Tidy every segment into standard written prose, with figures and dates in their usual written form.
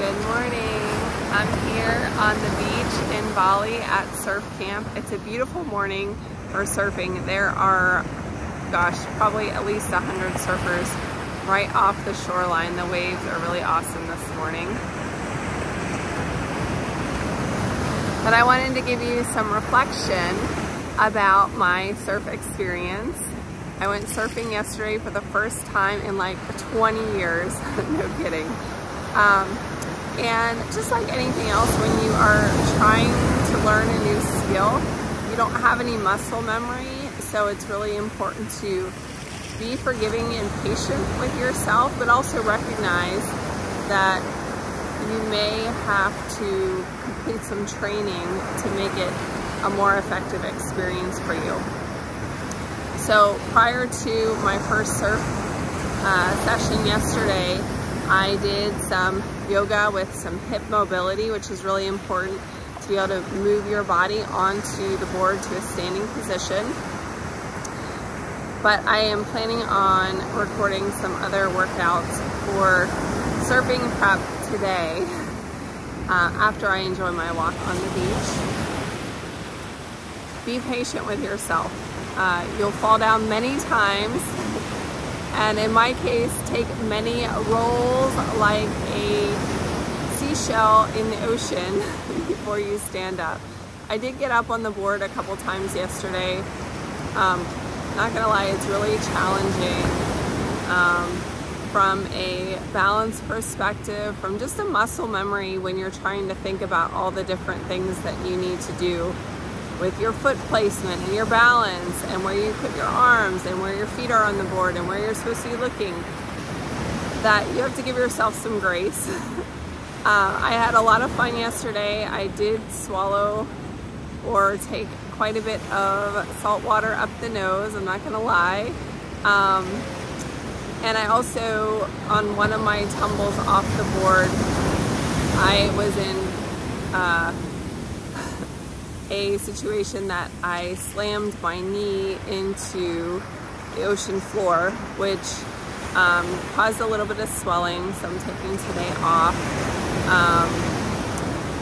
Good morning. I'm here on the beach in Bali at surf camp. It's a beautiful morning for surfing. There are, gosh, probably at least 100 surfers right off the shoreline. The waves are really awesome this morning. But I wanted to give you some reflection about my surf experience. I went surfing yesterday for the first time in like 20 years, no kidding. And just like anything else, when you are trying to learn a new skill, you don't have any muscle memory, so it's really important to be forgiving and patient with yourself, but also recognize that you may have to complete some training to make it a more effective experience for you. So prior to my first surf session yesterday, I did some yoga with some hip mobility, which is really important to be able to move your body onto the board to a standing position. But I am planning on recording some other workouts for surfing prep today after I enjoy my walk on the beach. Be patient with yourself. You'll fall down many times, and in my case, take many rolls like a seashell in the ocean before you stand up. I did get up on the board a couple times yesterday. Not gonna lie, it's really challenging from a balance perspective, from just a muscle memory when you're trying to think about all the different things that you need to do with your foot placement and your balance and where you put your arms and where your feet are on the board and where you're supposed to be looking, that you have to give yourself some grace. I had a lot of fun yesterday. I did swallow or take quite a bit of salt water up the nose, I'm not gonna lie. And I also, on one of my tumbles off the board, I was in a situation that I slammed my knee into the ocean floor, which caused a little bit of swelling, so I'm taking today off.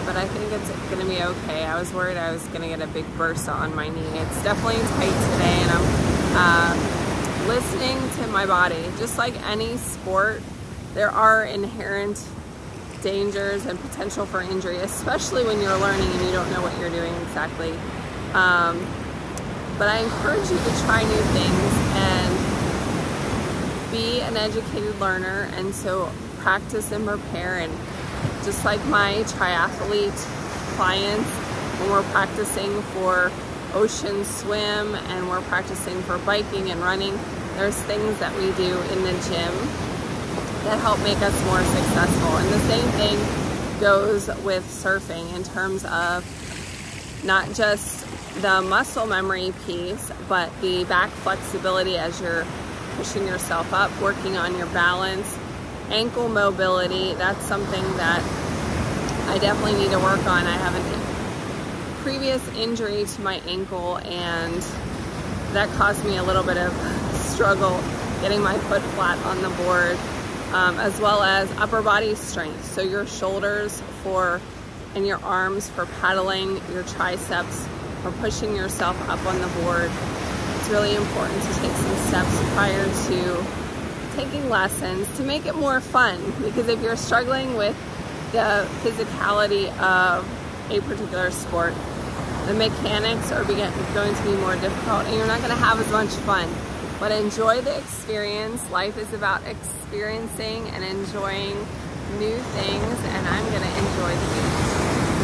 But I think it's gonna be okay. I was worried I was gonna get a big burst on my knee. It's definitely tight today, and I'm listening to my body. Just like any sport, there are inherent dangers and potential for injury, especially when you're learning and you don't know what you're doing exactly. But I encourage you to try new things and be an educated learner, and so practice and prepare. And just like my triathlete clients, when we're practicing for ocean swim and we're practicing for biking and running, there's things that we do in the gym that help make us more successful. And the same thing goes with surfing in terms of not just the muscle memory piece, but the back flexibility as you're pushing yourself up, working on your balance, ankle mobility. That's something that I definitely need to work on. I have a previous injury to my ankle, and that caused me a little bit of struggle getting my foot flat on the board. As well as upper body strength. So your shoulders and your arms for paddling, your triceps for pushing yourself up on the board. It's really important to take some steps prior to taking lessons to make it more fun, because if you're struggling with the physicality of a particular sport, the mechanics are going to be more difficult and you're not going to have as much fun. But enjoy the experience. Life is about experiencing and enjoying new things, and I'm gonna enjoy the beach.